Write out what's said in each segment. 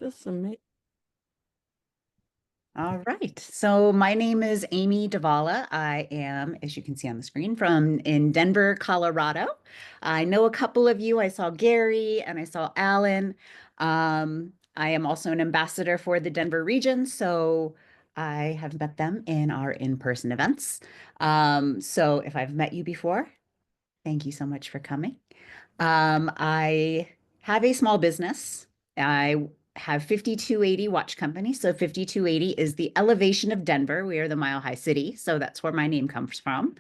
This is amazing. All right. So my name is Amy Davala. I am, as you can see on the screen, from in Denver, Colorado. I know a couple of you. I saw Gary and I saw Alan. I am also an ambassador for the Denver region, so I have met them in our in-person events. So if I've met you before, thank you so much for coming. I have a small business. I have 5280 Watch Company. So 5280 is the elevation of Denver. We are the Mile High City. So that's where my name comes from.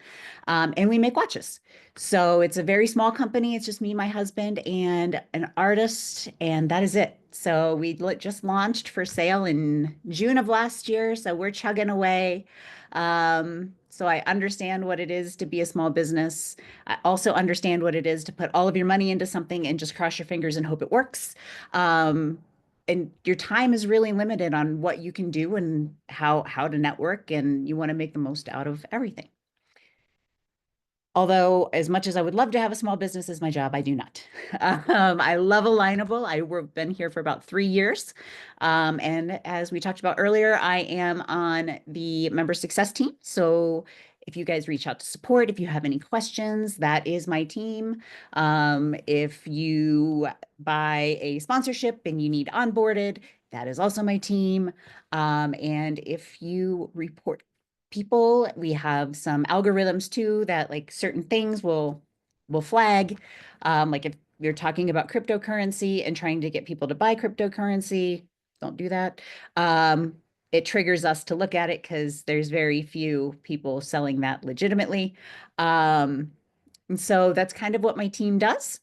And we make watches. So it's a very small company. It's just me, my husband, and an artist, and that is it. So we just launched for sale in June of last year. So we're chugging away. So I understand what it is to be a small business. I also understand what it is to put all of your money into something and just cross your fingers and hope it works. Um, and your time is really limited on what you can do and how to network, and you want to make the most out of everything. Although, as much as I would love to have a small business as my job, I do not. I love Alignable. I've been here for about 3 years. And as we talked about earlier, I am on the member success team. So if you guys reach out to support, if you have any questions, that is my team. If you buy a sponsorship and you need onboarded, that is also my team. And if you report people. We have some algorithms too that like certain things will flag. Like if you're talking about cryptocurrency and trying to get people to buy cryptocurrency, don't do that. Um, it triggers us to look at it because there's very few people selling that legitimately. And so that's kind of what my team does,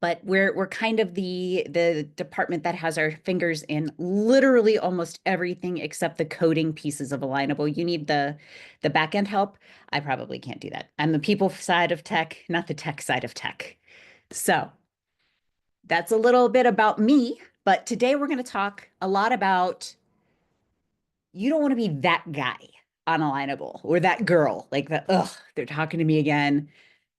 but we're kind of the department that has our fingers in literally almost everything except the coding pieces of Alignable. You need the back end help. I probably can't do that. I'm the people side of tech, not the tech side of tech. So that's a little bit about me. But today we're going to talk a lot about you don't want to be that guy on Alignable or that girl, like the, ugh, they're talking to me again.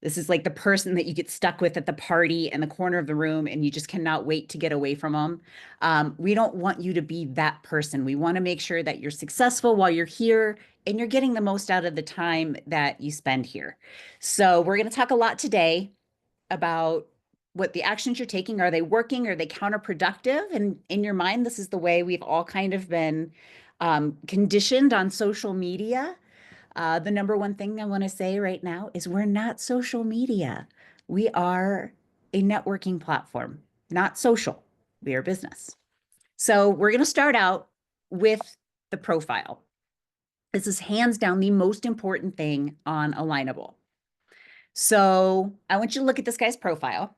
This is like the person that you get stuck with at the party in the corner of the room and you just cannot wait to get away from them. We don't want you to be that person. We want to make sure that you're successful while you're here and you're getting the most out of the time that you spend here. So, we're going to talk a lot today about what the actions you're taking. Are they working? Are they counterproductive? And in your mind, this is the way we've all kind of been conditioned on social media. The number one thing I want to say right now is we're not social media. We are a networking platform, not social. We are business. So we're going to start out with the profile. This is hands down the most important thing on Alignable. So I want you to look at this guy's profile.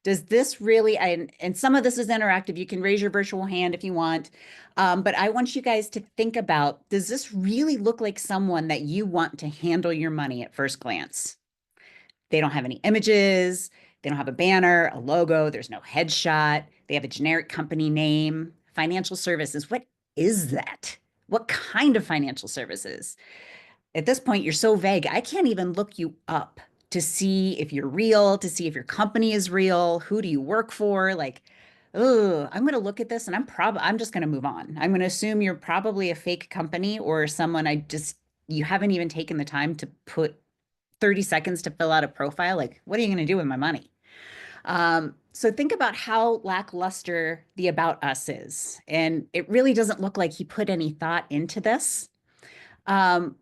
Does this really, and some of this is interactive. You can raise your virtual hand if you want. But I want you guys to think about, does this really look like someone that you want to handle your money at first glance? They don't have any images. They don't have a banner, a logo. There's no headshot. They have a generic company name. Financial services. What is that? What kind of financial services? At this point, you're so vague. I can't even look you up to see if you're real, to see if your company is real. Who do you work for? Like, oh, I'm going to look at this and I'm just going to move on. I'm going to assume you're probably a fake company or someone you haven't even taken the time to put 30 seconds to fill out a profile. Like, what are you going to do with my money? So think about how lackluster the About Us is. And it really doesn't look like he put any thought into this. Um,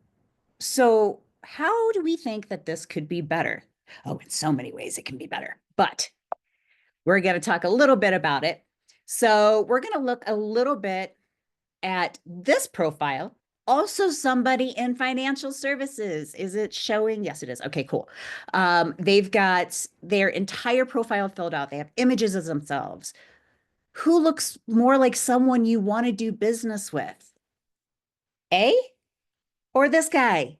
so, how do we think that this could be better? Oh, in so many ways it can be better, but we're going to talk a little bit about it. So, we're going to look a little bit at this profile. Also, somebody in financial services. Is it showing? Yes, it is. Okay, cool. They've got their entire profile filled out. They have images of themselves. Who looks more like someone you want to do business with? A or this guy?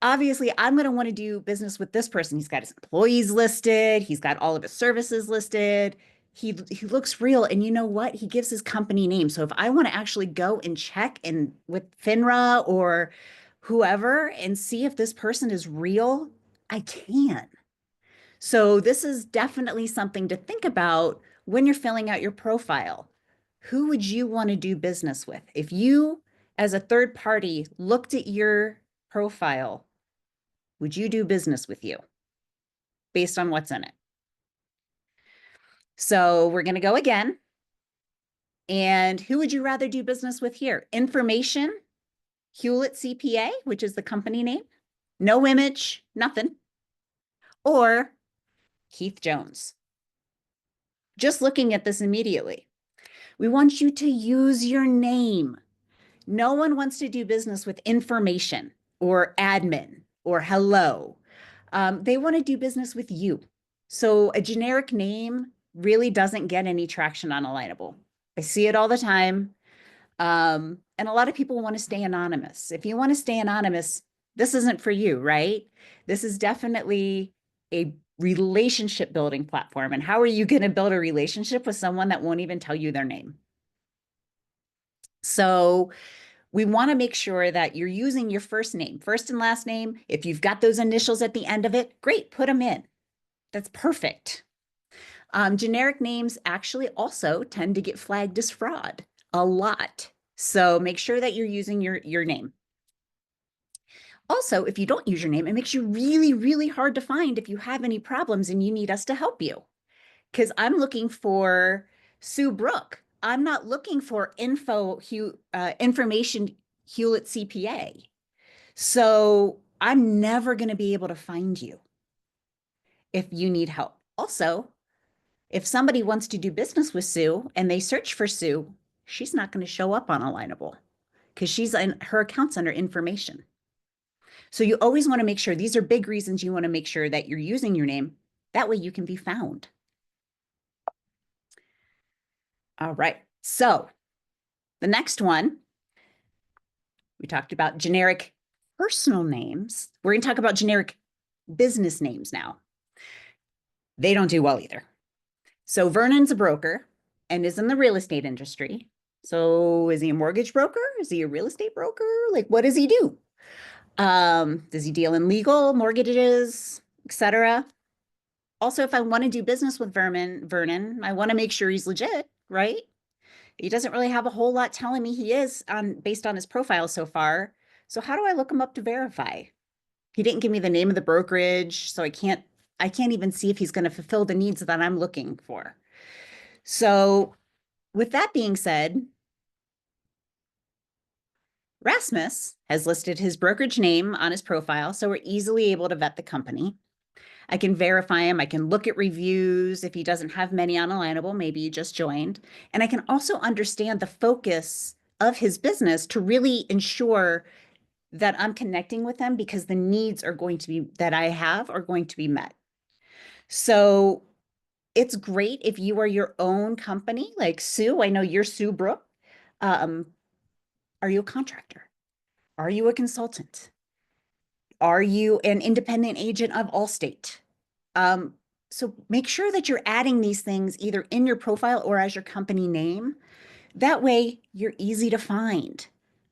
Obviously I'm going to want to do business with this person. He's got his employees listed. He's got all of his services listed. He looks real. And you know what? He gives his company name. So if I want to actually go and check and with FINRA or whoever and see if this person is real, I can. So this is definitely something to think about when you're filling out your profile, who would you want to do business with? If you, as a third party, looked at your profile, would you do business with you based on what's in it? So we're going to go again. And who would you rather do business with here? Information, Hewlett CPA, which is the company name, no image, nothing, or Keith Jones. Just looking at this immediately, we want you to use your name. No one wants to do business with information or admin or hello. They want to do business with you. So a generic name really doesn't get any traction on Alignable. I see it all the time. And a lot of people want to stay anonymous. If you want to stay anonymous, this isn't for you, right? This is definitely a relationship building platform. And how are you going to build a relationship with someone that won't even tell you their name? So we want to make sure that you're using your first name, first and last name. If you've got those initials at the end of it, great, put them in. That's perfect. Generic names actually also tend to get flagged as fraud a lot. So make sure that you're using your name. Also, if you don't use your name, it makes you really, really hard to find if you have any problems and you need us to help you. Because I'm looking for Sue Brook. I'm not looking for information Hewlett CPA. So I'm never going to be able to find you if you need help. Also, if somebody wants to do business with Sue and they search for Sue, she's not going to show up on Alignable because her account's under information. So you always want to make sure, these are big reasons you want to make sure that you're using your name. That way you can be found. All right. So the next one, we talked about generic personal names. We're going to talk about generic business names now. They don't do well either. So Vernon's a broker and is in the real estate industry. So is he a mortgage broker? Is he a real estate broker? Like, what does he do? Does he deal in legal, mortgages, etc.? Also, if I want to do business with Vernon, I want to make sure he's legit, right? He doesn't really have a whole lot telling me he is based on his profile so far. So how do I look him up to verify? He didn't give me the name of the brokerage, so I can't even see if he's going to fulfill the needs that I'm looking for. So with that being said, Rasmus has listed his brokerage name on his profile, so we're easily able to vet the company. I can verify him. I can look at reviews. If he doesn't have many on Alignable, maybe he just joined. And I can also understand the focus of his business to really ensure that I'm connecting with them because the needs are going to be that I have are going to be met. So it's great if you are your own company, like Sue. I know you're Sue Brook. Are you a contractor? Are you a consultant? Are you an independent agent of Allstate? So make sure that you're adding these things either in your profile or as your company name. That way you're easy to find.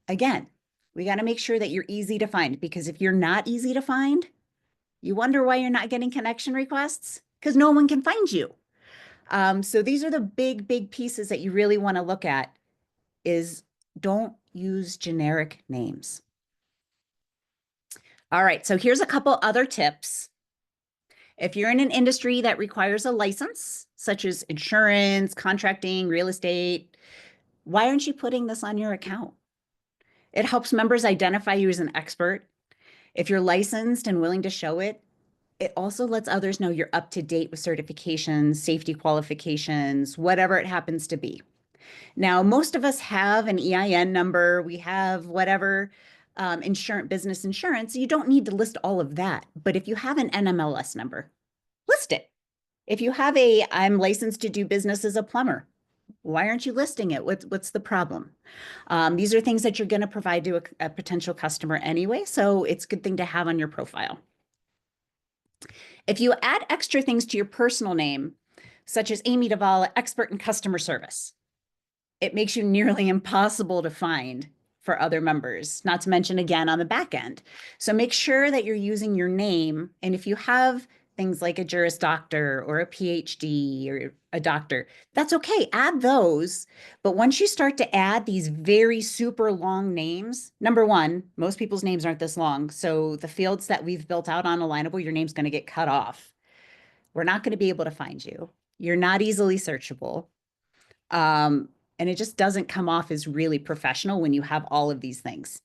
Again, we got to make sure that you're easy to find because if you're not easy to find, you wonder why you're not getting connection requests because no one can find you. So these are the big, big pieces that you really want to look at is don't use generic names. All right, so here's a couple other tips. If you're in an industry that requires a license, such as insurance, contracting, real estate, why aren't you putting this on your account? It helps members identify you as an expert. If you're licensed and willing to show it, it also lets others know you're up to date with certifications, safety qualifications, whatever it happens to be. Now, most of us have an EIN number. We have whatever business insurance. You don't need to list all of that. But if you have an NMLS number, list it. If you have I'm licensed to do business as a plumber, why aren't you listing it? What's the problem? These are things that you're going to provide to a potential customer anyway. So it's a good thing to have on your profile. If you add extra things to your personal name, such as Amy Davala, expert in customer service, it makes you nearly impossible to find for other members, not to mention again on the back end. So make sure that you're using your name. And if you have things like a Juris Doctor or a PhD or a doctor. That's okay. Add those. But once you start to add these very super long names, number one, most people's names aren't this long. So the fields that we've built out on Alignable, your name's going to get cut off. We're not going to be able to find you. You're not easily searchable. And it just doesn't come off as really professional when you have all of these things.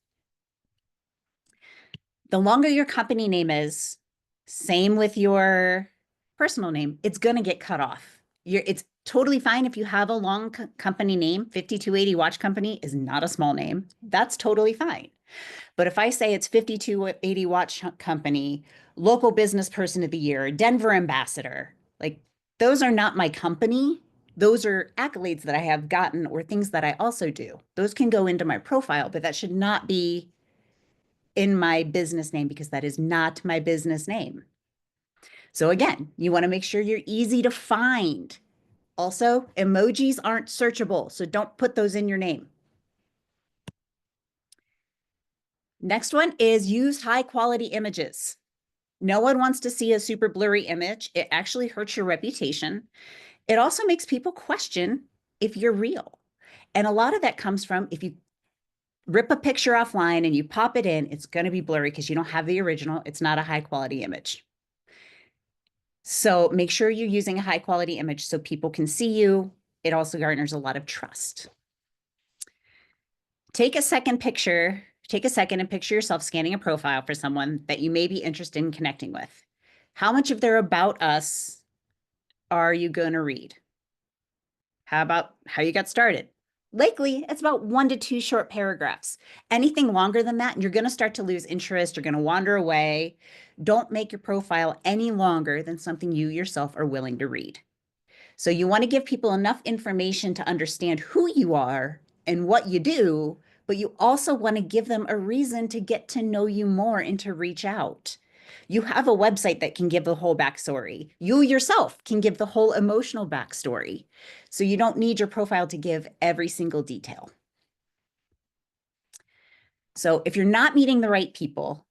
The longer your company name is, same with your personal name, it's going to get cut off. It's totally fine if you have a long company name. 5280 Watch Company is not a small name. That's totally fine. But if I say it's 5280 Watch Company, local business person of the year, Denver ambassador, like those are not my company. Those are accolades that I have gotten or things that I also do. Those can go into my profile, but that should not be in my business name because that is not my business name. So again, you want to make sure you're easy to find. Also, emojis aren't searchable, so don't put those in your name. Next one is use high quality images. No one wants to see a super blurry image. It actually hurts your reputation. It also makes people question if you're real. And a lot of that comes from if you rip a picture offline and you pop it in, it's going to be blurry because you don't have the original. It's not a high quality image. So make sure you're using a high quality image so people can see you. It also garners a lot of trust. Take a second and picture yourself scanning a profile for someone that you may be interested in connecting with. How much of their about us are you going to read? How about how you got started? Likely, it's about 1 to 2 short paragraphs. Anything longer than that, and you're going to start to lose interest. You're going to wander away. Don't make your profile any longer than something you yourself are willing to read. So you want to give people enough information to understand who you are and what you do, but you also want to give them a reason to get to know you more and to reach out. You have a website that can give the whole backstory. You yourself can give the whole emotional backstory. So you don't need your profile to give every single detail. So if you're not meeting the right people,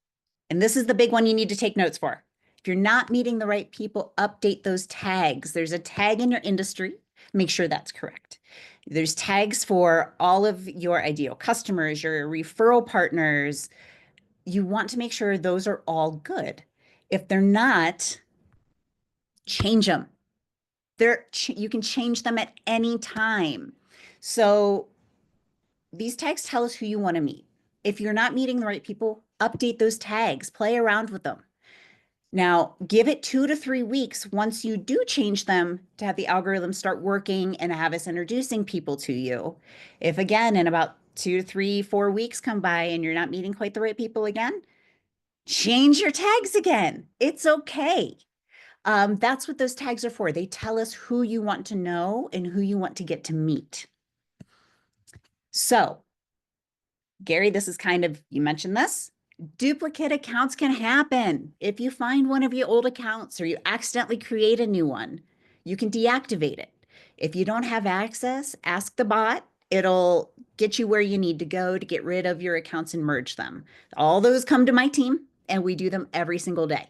and this is the big one you need to take notes for. If you're not meeting the right people, update those tags. There's a tag in your industry. Make sure that's correct. There's tags for all of your ideal customers, your referral partners. You want to make sure those are all good. If they're not, change them. You can change them at any time. So these tags tell us who you want to meet. If you're not meeting the right people, update those tags, play around with them. Now, give it 2 to 3 weeks once you do change them to have the algorithm start working and have us introducing people to you. If again, in about 2 to 3, 4 weeks come by and you're not meeting quite the right people again, change your tags again. It's okay. That's what those tags are for. They tell us who you want to know and who you want to get to meet. So, Gary, this is kind of, you mentioned this. Duplicate accounts can happen. If you find one of your old accounts or you accidentally create a new one, you can deactivate it. If you don't have access, ask the bot. It'll get you where you need to go to get rid of your accounts and merge them. All those come to my team and we do them every single day.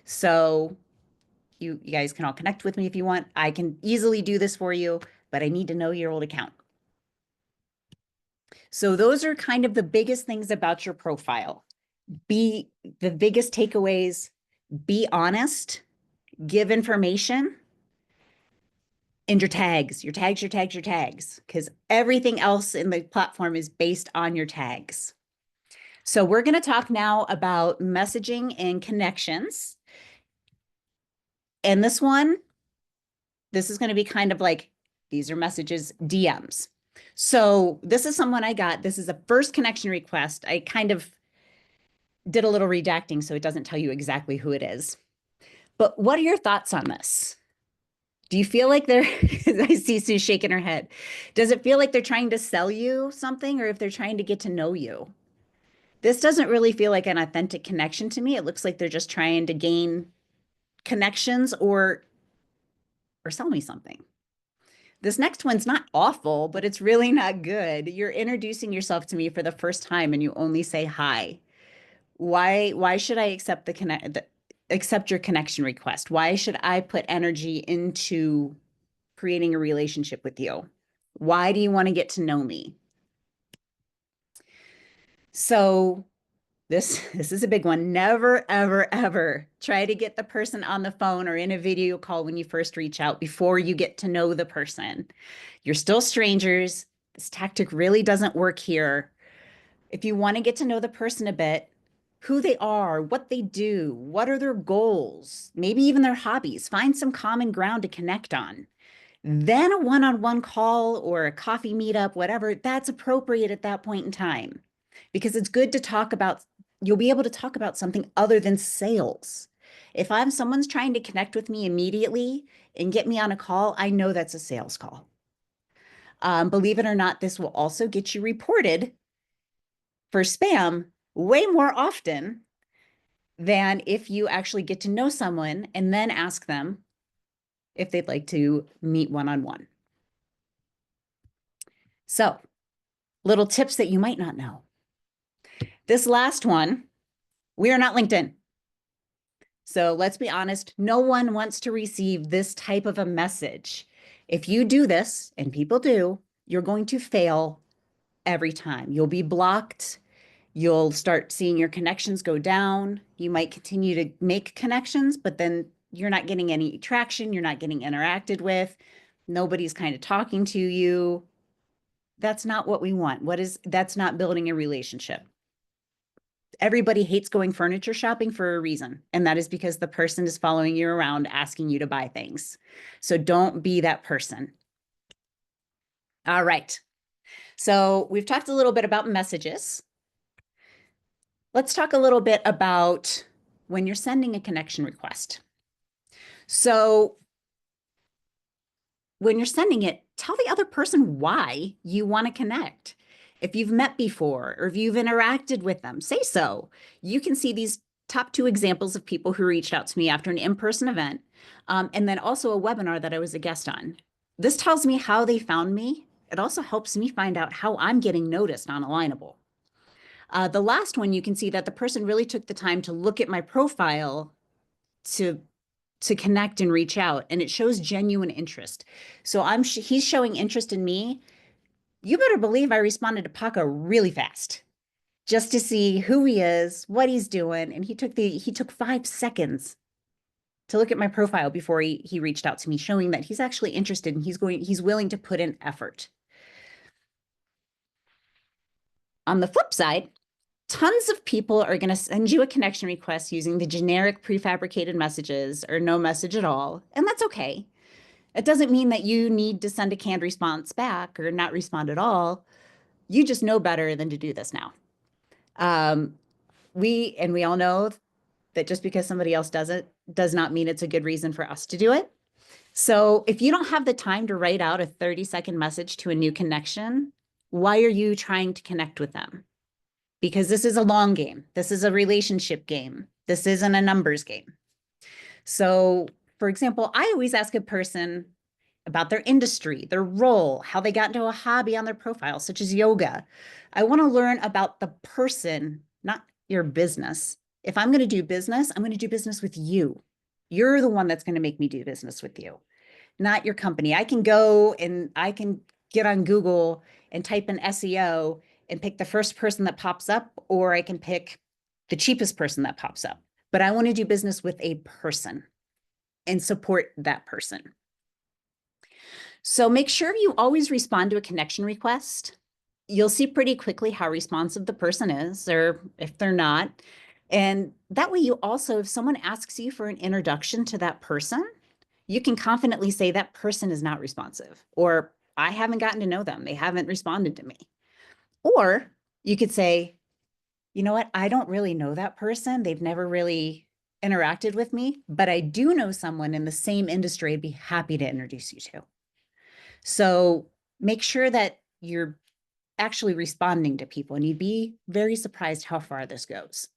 So you guys can all connect with me if you want. I can easily do this for you, but I need to know your old account. So those are kind of the biggest things about your profile. The biggest takeaways, be honest, give information, and your tags, because everything else in the platform is based on your tags. So we're going to talk now about messaging and connections. And this is going to be kind of like, these are messages, DMs. So this is someone I got. This is a first connection request. I kind of did a little redacting so it doesn't tell you exactly who it is. But what are your thoughts on this? Do you feel like they're, I see Sue shaking her head. Does it feel like they're trying to sell you something or if they're trying to get to know you? This doesn't really feel like an authentic connection to me. It looks like they're just trying to gain connections or sell me something. This next one's not awful, but it's really not good. You're introducing yourself to me for the first time and you only say hi. Why should I accept the accept your connection request? Why should I put energy into creating a relationship with you? Why do you want to get to know me? So this is a big one. Never, ever, ever try to get the person on the phone or in a video call when you first reach out before you get to know the person. You're still strangers. This tactic really doesn't work here. If you want to get to know the person a bit, who they are, what they do, what are their goals, maybe even their hobbies, find some common ground to connect on. Then a one-on-one call or a coffee meetup, whatever, that's appropriate at that point in time because it's good to talk about, you'll be able to talk about something other than sales. If someone's trying to connect with me immediately and get me on a call, I know that's a sales call. Believe it or not, this will also get you reported for spam way more often than if you actually get to know someone and then ask them if they'd like to meet one-on-one. So, little tips that you might not know. This last one, we are not LinkedIn. So let's be honest, no one wants to receive this type of a message. If you do this, and people do, you're going to fail every time. You'll be blocked. You'll start seeing your connections go down. You might continue to make connections, but then you're not getting any traction. You're not getting interacted with. Nobody's kind of talking to you. That's not what we want. That's not building a relationship. Everybody hates going furniture shopping for a reason, and that is because the person is following you around asking you to buy things. So don't be that person. All right. So we've talked a little bit about messages. Let's talk a little bit about when you're sending a connection request. So when you're sending it, tell the other person why you want to connect. If you've met before or if you've interacted with them, say so. You can see these top 2 examples of people who reached out to me after an in-person event, and then also a webinar that I was a guest on. This tells me how they found me. It also helps me find out how I'm getting noticed on Alignable. The last one, you can see that the person really took the time to look at my profile to connect and reach out, and it shows genuine interest. So he's showing interest in me. You better believe I responded to Paco really fast just to see who he is, what he's doing, and he took 5 seconds to look at my profile before he reached out to me, showing that he's actually interested and he's willing to put in effort. On the flip side, tons of people are going to send you a connection request using the generic prefabricated messages or no message at all, and that's okay. It doesn't mean that you need to send a canned response back or not respond at all. You just know better than to do this now. We all know that just because somebody else does it does not mean it's a good reason for us to do it. So if you don't have the time to write out a 30-second message to a new connection, why are you trying to connect with them? Because this is a long game. This is a relationship game. This isn't a numbers game. So, for example, I always ask a person about their industry, their role, how they got into a hobby on their profile, such as yoga. I want to learn about the person, not your business. If I'm going to do business, I'm going to do business with you. You're the one that's going to make me do business with you, not your company. I can go and I can get on Google and type in SEO and pick the first person that pops up, or I can pick the cheapest person that pops up. But I want to do business with a person and support that person. So make sure you always respond to a connection request. You'll see pretty quickly how responsive the person is, or if they're not. And that way you also, if someone asks you for an introduction to that person, you can confidently say that person is not responsive, or I haven't gotten to know them. They haven't responded to me. Or you could say, you know what? I don't really know that person. They've never really interacted with me, but I do know someone in the same industry I'd be happy to introduce you to. So make sure that you're actually responding to people, and you'd be very surprised how far this goes.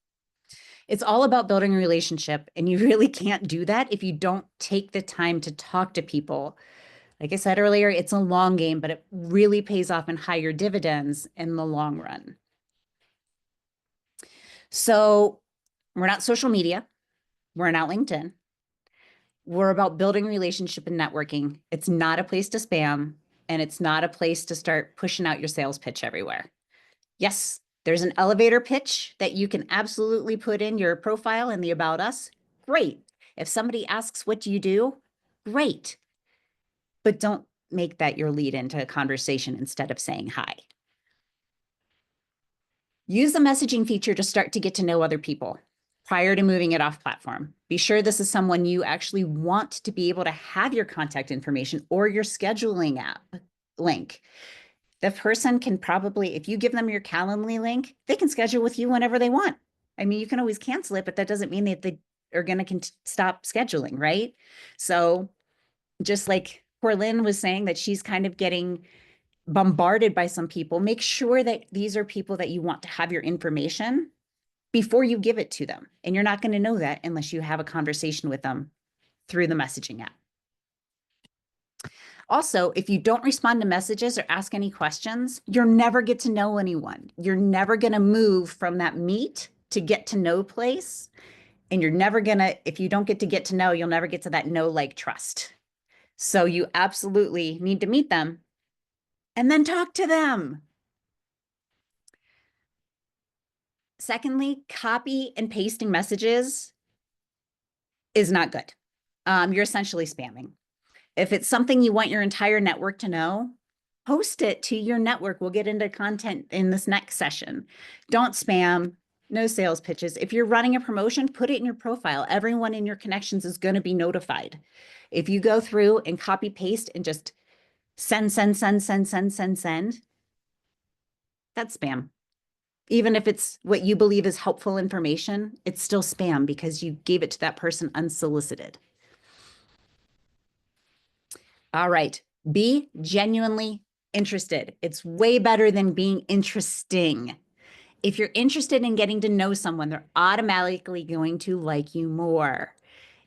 It's all about building a relationship, and you really can't do that if you don't take the time to talk to people. Like I said earlier, it's a long game, but it really pays off in higher dividends in the long run. So we're not social media. We're not LinkedIn. We're about building relationship and networking. It's not a place to spam, and it's not a place to start pushing out your sales pitch everywhere. Yes, there's an elevator pitch that you can absolutely put in your profile in the About Us. Great. If somebody asks, what do you do? Great. But don't make that your lead into a conversation instead of saying hi. Use the messaging feature to start to get to know other people prior to moving it off platform. Be sure this is someone you actually want to be able to have your contact information or your scheduling app link. The person can probably, if you give them your Calendly link, they can schedule with you whenever they want. I mean, you can always cancel it, but that doesn't mean that they are going to stop scheduling, right? So just like poor Lynn was saying that she's kind of getting bombarded by some people, make sure that these are people that you want to have your information before you give it to them. And you're not going to know that unless you have a conversation with them through the messaging app. Also, if you don't respond to messages or ask any questions, you'll never get to know anyone. You're never going to move from that meet to get to know place. And you're never going to, if you don't get to know, you'll never get to that know, like, trust. So you absolutely need to meet them and then talk to them. Secondly, copy and pasting messages is not good. You're essentially spamming. If it's something you want your entire network to know, post it to your network. We'll get into content in this next session. Don't spam, no sales pitches. If you're running a promotion, put it in your profile. Everyone in your connections is going to be notified. If you go through and copy paste and just send, that's spam. Even if it's what you believe is helpful information, it's still spam because you gave it to that person unsolicited. All right, be genuinely interested. It's way better than being interesting. If you're interested in getting to know someone, they're automatically going to like you more.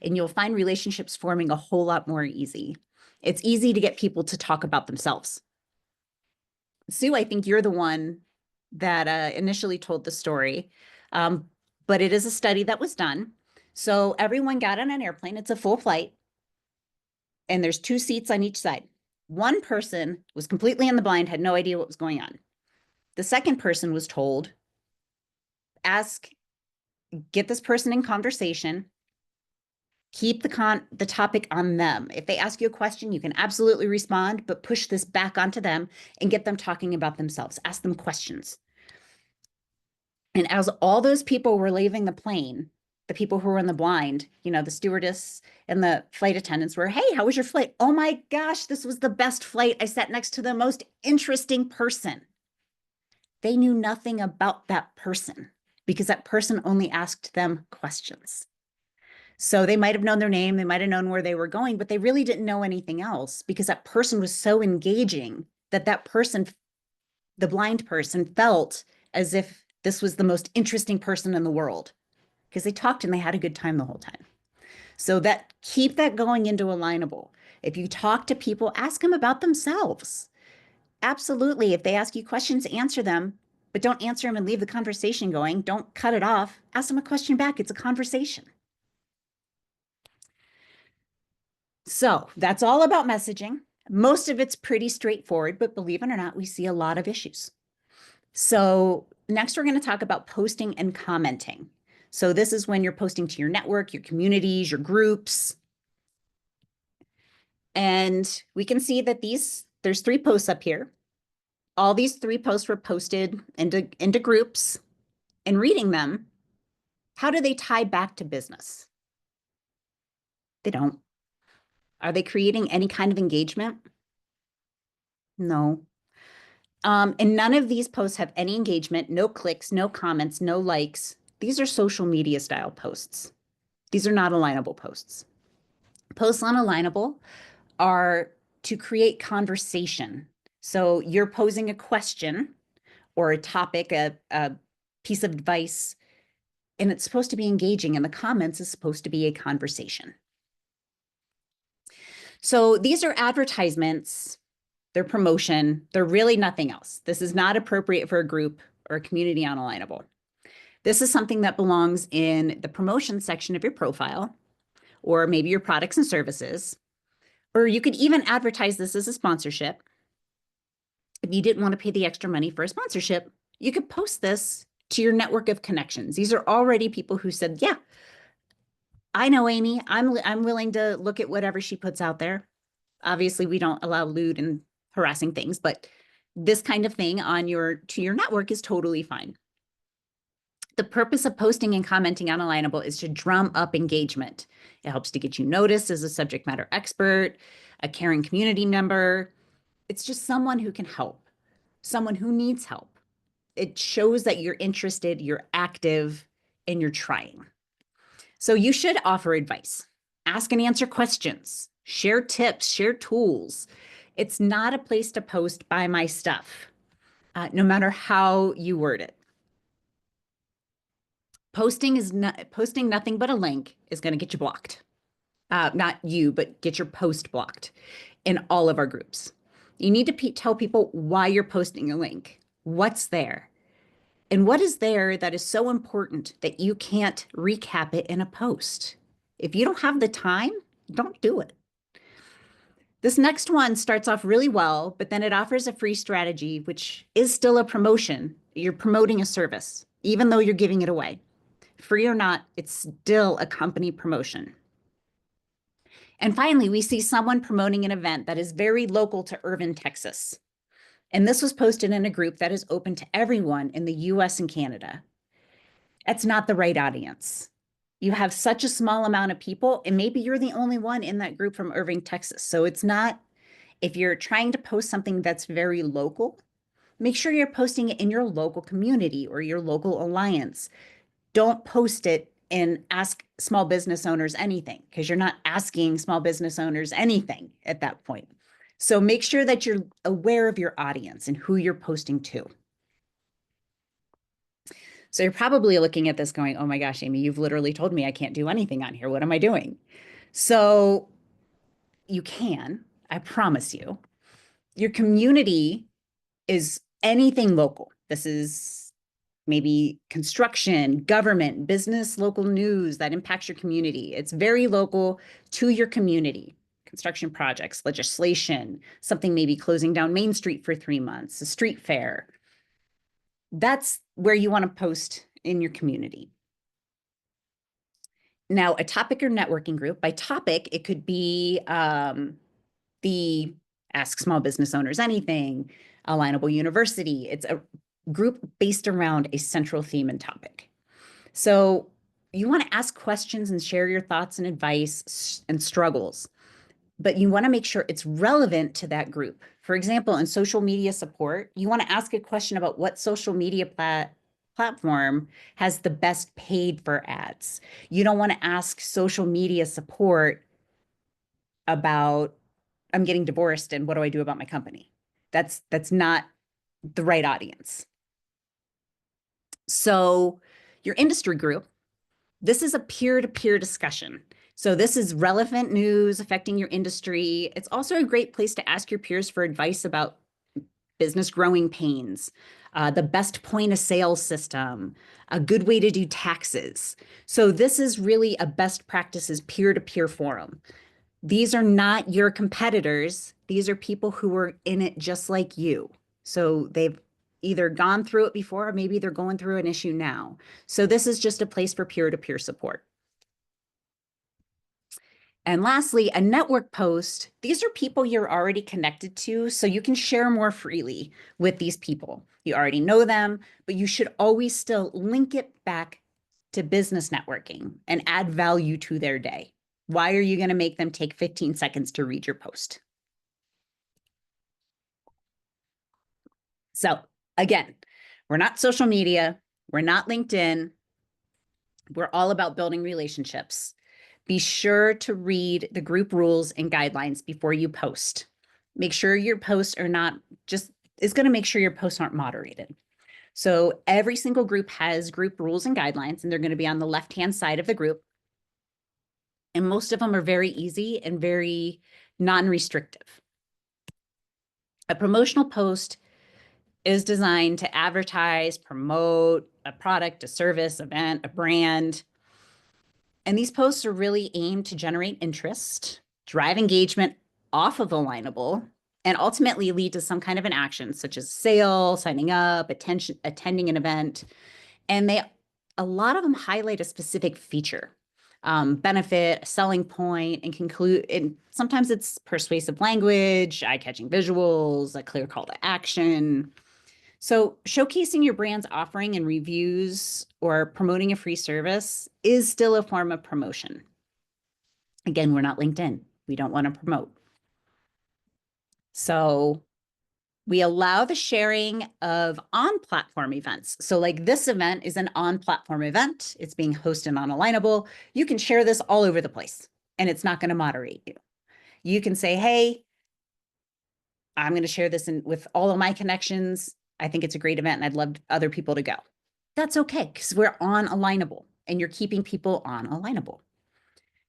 And you'll find relationships forming a whole lot more easy. It's easy to get people to talk about themselves. Sue, I think you're the one that initially told the story, but it is a study that was done. So everyone got on an airplane. It's a full flight. And there's 2 seats on each side. One person was completely in the blind, had no idea what was going on. The second person was told, get this person in conversation, keep the topic on them. If they ask you a question, you can absolutely respond, but push this back onto them and get them talking about themselves. Ask them questions. And as all those people were leaving the plane, the people who were in the blind, the stewardess and the flight attendants were, hey, how was your flight? Oh my gosh, this was the best flight. I sat next to the most interesting person. They knew nothing about that person because that person only asked them questions. So they might have known their name, they might have known where they were going, but they really didn't know anything else because that person was so engaging that person, the blind person, felt as if this was the most interesting person in the world because they talked and they had a good time the whole time. So keep that going into Alignable. If you talk to people, ask them about themselves. Absolutely. If they ask you questions, answer them, but don't answer them and leave the conversation going. Don't cut it off. Ask them a question back. It's a conversation. So that's all about messaging. Most of it's pretty straightforward, but believe it or not, we see a lot of issues. So next, we're going to talk about posting and commenting. So this is when you're posting to your network, your communities, your groups. And we can see that there's 3 posts up here. All these 3 posts were posted into groups, and reading them, how do they tie back to business? They don't. Are they creating any kind of engagement? No. And none of these posts have any engagement, no clicks, no comments, no likes. These are social media style posts. These are not alignable posts. Posts on Alignable are to create conversation. So you're posing a question or a topic, a piece of advice, and it's supposed to be engaging, and the comments is supposed to be a conversation. So these are advertisements, they're promotion, they're really nothing else. This is not appropriate for a group or a community on Alignable. This is something that belongs in the promotion section of your profile, or maybe your products and services, or you could even advertise this as a sponsorship. If you didn't want to pay the extra money for a sponsorship, you could post this to your network of connections. These are already people who said, yeah, I know Amy. I'm willing to look at whatever she puts out there. Obviously, we don't allow lewd and harassing things, but this kind of thing on to your network is totally fine. The purpose of posting and commenting on Alignable is to drum up engagement. It helps to get you noticed as a subject matter expert, a caring community member. It's just someone who can help, someone who needs help. It shows that you're interested, you're active, and you're trying. So you should offer advice, ask and answer questions, share tips, share tools. It's not a place to post buy my stuff, no matter how you word it. Posting nothing but a link is going to get you blocked. Not you, but get your post blocked in all of our groups. You need to tell people why you're posting a link, what's there, and what is there that is so important that you can't recap it in a post. If you don't have the time, don't do it. This next one starts off really well, but then it offers a free strategy, which is still a promotion. You're promoting a service, even though you're giving it away. Free or not, it's still a company promotion. And finally, we see someone promoting an event that is very local to Irving, Texas. And this was posted in a group that is open to everyone in the US and Canada. That's not the right audience. You have such a small amount of people, and maybe you're the only one in that group from Irving, Texas. So it's not, if you're trying to post something that's very local, make sure you're posting it in your local community or your local alliance. Don't post it and ask small business owners anything, because you're not asking small business owners anything at that point. So make sure that you're aware of your audience and who you're posting to. So you're probably looking at this going, oh my gosh, Amy, you've literally told me I can't do anything on here. What am I doing? So you can, I promise you. Your community is anything local. This is maybe construction, government, business, local news that impacts your community. It's very local to your community. Construction projects, legislation, something maybe closing down Main Street for 3 months, a street fair. That's where you want to post in your community. Now, a topic or networking group, by topic, it could be the Ask Small Business Owners Anything, Alignable University. It's a group based around a central theme and topic. So you want to ask questions and share your thoughts and advice and struggles, but you want to make sure it's relevant to that group. For example, in social media support, you want to ask a question about what social media platform has the best paid for ads. You don't want to ask social media support about, I'm getting divorced and what do I do about my company? That's not the right audience. So your industry group, this is a peer-to-peer discussion. So this is relevant news affecting your industry. It's also a great place to ask your peers for advice about business growing pains, the best point of sale system, a good way to do taxes. So this is really a best practices peer-to-peer forum. These are not your competitors. These are people who are in it just like you. So they've either gone through it before, or maybe they're going through an issue now. So this is just a place for peer-to-peer support. And lastly, a network post. These are people you're already connected to, so you can share more freely with these people. You already know them, but you should always still link it back to business networking and add value to their day. Why are you going to make them take 15 seconds to read your post? So again, we're not social media. We're not LinkedIn. We're all about building relationships. Be sure to read the group rules and guidelines before you post. Make sure your posts are not just, it's going to make sure your posts aren't moderated. So every single group has group rules and guidelines, and they're going to be on the left-hand side of the group. And most of them are very easy and very non-restrictive. A promotional post is designed to advertise, promote, a product, a service, event, a brand. And these posts are really aimed to generate interest, drive engagement off of Alignable, and ultimately lead to some kind of an action, such as sale, signing up, attending an event. And a lot of them highlight a specific feature, benefit, a selling point, and conclude. And sometimes it's persuasive language, eye-catching visuals, a clear call to action. So showcasing your brand's offering in reviews or promoting a free service is still a form of promotion. Again, we're not LinkedIn. We don't want to promote. So we allow the sharing of on-platform events. So like this event is an on-platform event. It's being hosted on Alignable. You can share this all over the place and it's not going to moderate you. You can say, hey, I'm going to share this with all of my connections. I think it's a great event and I'd love other people to go. That's okay because we're on Alignable and you're keeping people on Alignable.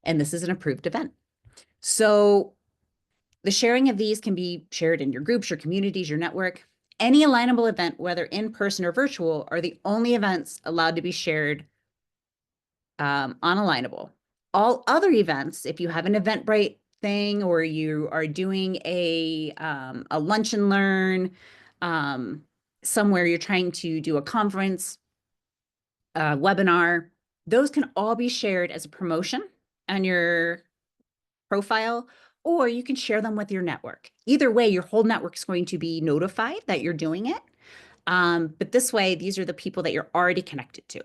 And this is an approved event. So the sharing of these can be shared in your groups, your communities, your network. Any Alignable event, whether in person or virtual, are the only events allowed to be shared on Alignable. All other events, if you have an Eventbrite thing or you are doing a lunch and learn somewhere, you're trying to do a conference, webinar, those can all be shared as a promotion on your profile, or you can share them with your network. Either way, your whole network is going to be notified that you're doing it. But this way, these are the people that you're already connected to.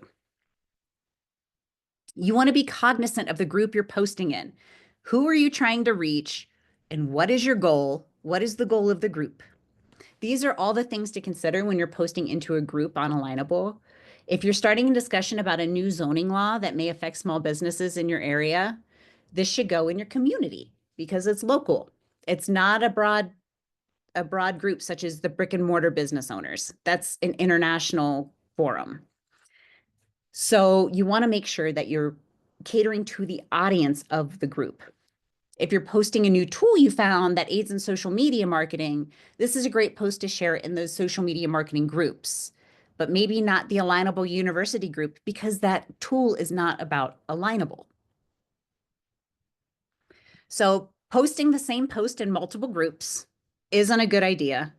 You want to be cognizant of the group you're posting in. Who are you trying to reach? And what is your goal? What is the goal of the group? These are all the things to consider when you're posting into a group on Alignable. If you're starting a discussion about a new zoning law that may affect small businesses in your area, this should go in your community because it's local. It's not a broad group such as the brick and mortar business owners. That's an international forum. So you want to make sure that you're catering to the audience of the group. If you're posting a new tool you found that aids in social media marketing, this is a great post to share in those social media marketing groups, but maybe not the Alignable University group because that tool is not about Alignable. So posting the same post in multiple groups isn't a good idea.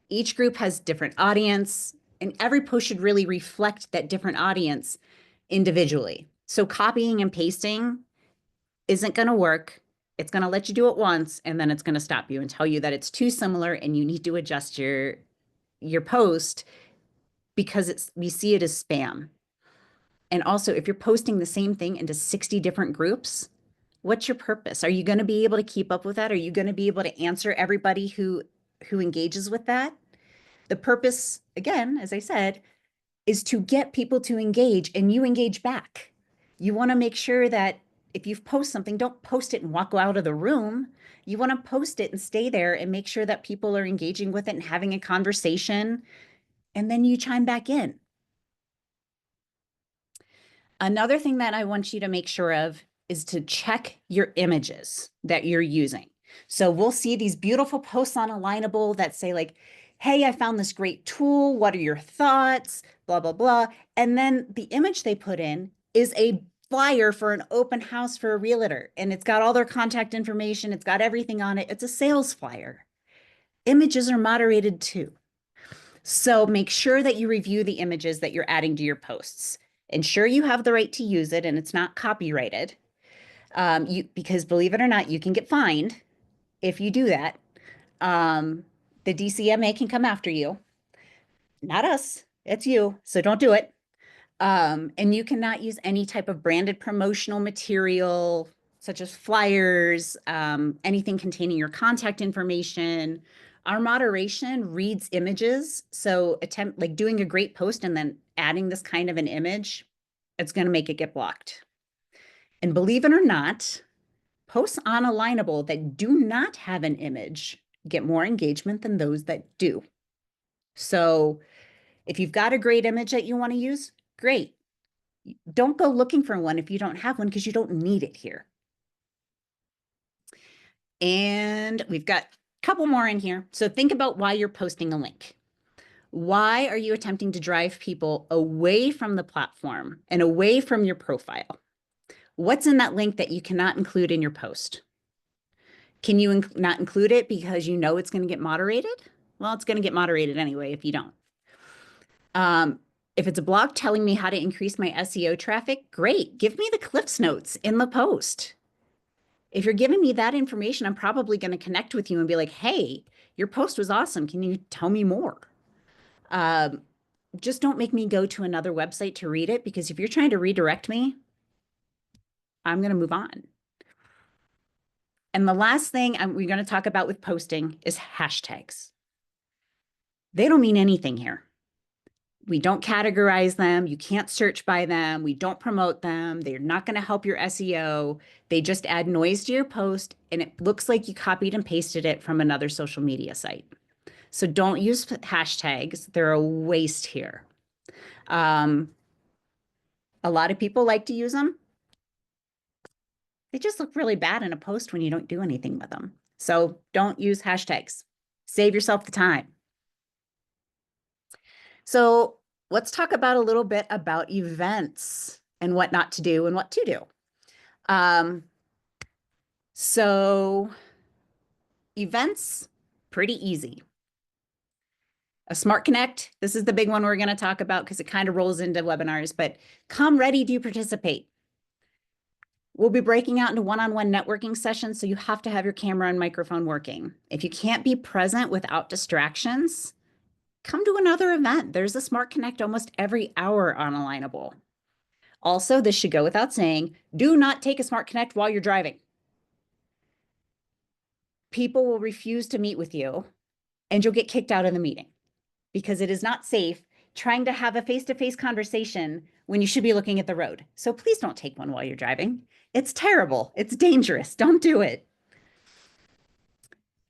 Each group has different audience, and every post should really reflect that different audience individually. So copying and pasting isn't going to work. It's going to let you do it once, and then it's going to stop you and tell you that it's too similar and you need to adjust your post because we see it as spam. And also, if you're posting the same thing into 60 different groups, what's your purpose? Are you going to be able to keep up with that? Are you going to be able to answer everybody who engages with that? The purpose, again, as I said, is to get people to engage and you engage back. You want to make sure that if you post something, don't post it and walk out of the room. You want to post it and stay there and make sure that people are engaging with it and having a conversation, and then you chime back in. Another thing that I want you to make sure of is to check your images that you're using. So we'll see these beautiful posts on Alignable that say like, hey, I found this great tool. What are your thoughts? Blah, blah, blah. And then the image they put in is a flyer for an open house for a realtor. And it's got all their contact information. It's got everything on it. It's a sales flyer. Images are moderated too. So make sure that you review the images that you're adding to your posts. Ensure you have the right to use it and it's not copyrighted. Because believe it or not, you can get fined if you do that. The DCMA can come after you. Not us, it's you. So don't do it. And you cannot use any type of branded promotional material, such as flyers, anything containing your contact information. Our moderation reads images. So like doing a great post and then adding this kind of an image, it's going to make it get blocked. And believe it or not, posts on Alignable that do not have an image get more engagement than those that do. So if you've got a great image that you want to use, great. Don't go looking for one if you don't have one because you don't need it here. And we've got a couple more in here. So think about why you're posting a link. Why are you attempting to drive people away from the platform and away from your profile? What's in that link that you cannot include in your post? Can you not include it because you know it's going to get moderated? Well, it's going to get moderated anyway if you don't. If it's a blog telling me how to increase my SEO traffic, great. Give me the Cliffs Notes in the post. If you're giving me that information, I'm probably going to connect with you and be like, hey, your post was awesome. Can you tell me more? Just don't make me go to another website to read it, because if you're trying to redirect me, I'm going to move on. And the last thing we're going to talk about with posting is hashtags. They don't mean anything here. We don't categorize them. You can't search by them. We don't promote them. They're not going to help your SEO. They just add noise to your post, and it looks like you copied and pasted it from another social media site. So don't use hashtags. They're a waste here. A lot of people like to use them. They just look really bad in a post when you don't do anything with them. So don't use hashtags. Save yourself the time. So let's talk about a little bit about events and what not to do and what to do. So events, pretty easy. A Smart Connect, this is the big one we're going to talk about because it kind of rolls into webinars, but come ready to participate. We'll be breaking out into one-on-one networking sessions, so you have to have your camera and microphone working. If you can't be present without distractions, come to another event. There's a Smart Connect almost every hour on Alignable. Also, this should go without saying, do not take a Smart Connect while you're driving. People will refuse to meet with you, and you'll get kicked out of the meeting because it is not safe trying to have a face-to-face conversation when you should be looking at the road. So please don't take one while you're driving. It's terrible. It's dangerous. Don't do it.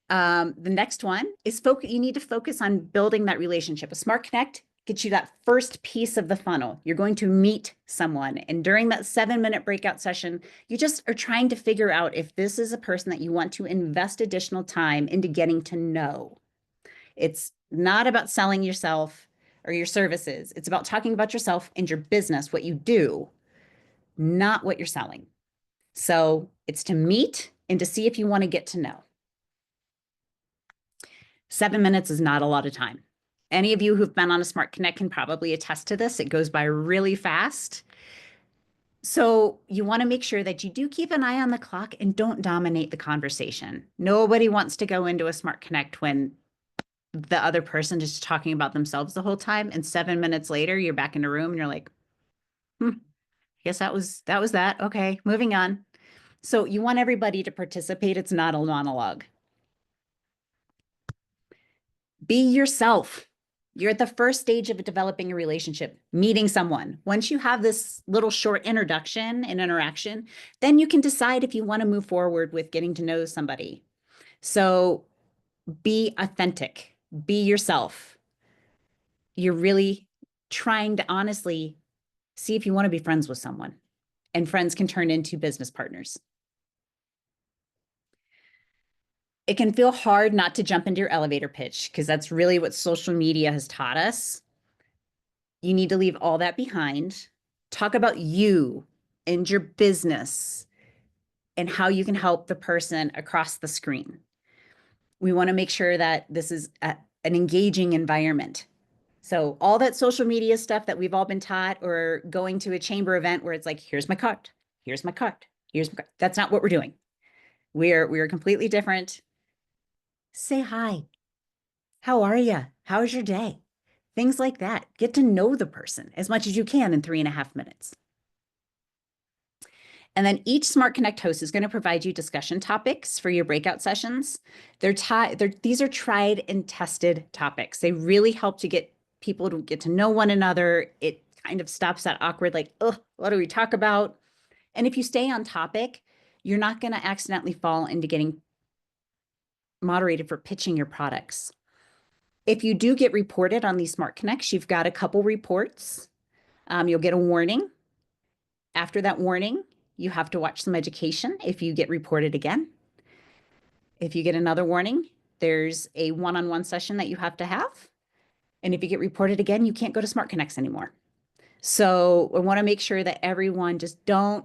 The next one is you need to focus on building that relationship. A Smart Connect gets you that first piece of the funnel. You're going to meet someone. And during that 7-minute breakout session, you just are trying to figure out if this is a person that you want to invest additional time into getting to know. It's not about selling yourself or your services. It's about talking about yourself and your business, what you do, not what you're selling. So it's to meet and to see if you want to get to know. 7 minutes is not a lot of time. Any of you who've been on a Smart Connect can probably attest to this. It goes by really fast. So you want to make sure that you do keep an eye on the clock and don't dominate the conversation. Nobody wants to go into a Smart Connect when the other person is talking about themselves the whole time, and 7 minutes later you're back in the room and you're like, guess that was that. Okay, moving on. So you want everybody to participate. It's not a monologue. Be yourself. You're at the first stage of developing a relationship, meeting someone. Once you have this little short introduction and interaction, then you can decide if you want to move forward with getting to know somebody. So be authentic, be yourself. You're really trying to honestly see if you want to be friends with someone, and friends can turn into business partners. It can feel hard not to jump into your elevator pitch because that's really what social media has taught us. You need to leave all that behind. Talk about you and your business and how you can help the person across the screen. We want to make sure that this is an engaging environment. So all that social media stuff that we've all been taught, or going to a chamber event where it's like, here's my card, here's my card, here's my card. That's not what we're doing. We're completely different. Say hi. How are you? How's your day? Things like that. Get to know the person as much as you can in 3.5 minutes. And then each Smart Connect host is going to provide you discussion topics for your breakout sessions. These are tried and tested topics. They really help to get people to get to know one another. It kind of stops that awkward, like, oh, what do we talk about? And if you stay on topic, you're not going to accidentally fall into getting moderated for pitching your products. If you do get reported on these Smart Connects, you've got a couple reports. You'll get a warning. After that warning, you have to watch some education if you get reported again. If you get another warning, there's a one-on-one session that you have to have. And if you get reported again, you can't go to Smart Connects anymore. So I want to make sure that everyone just don't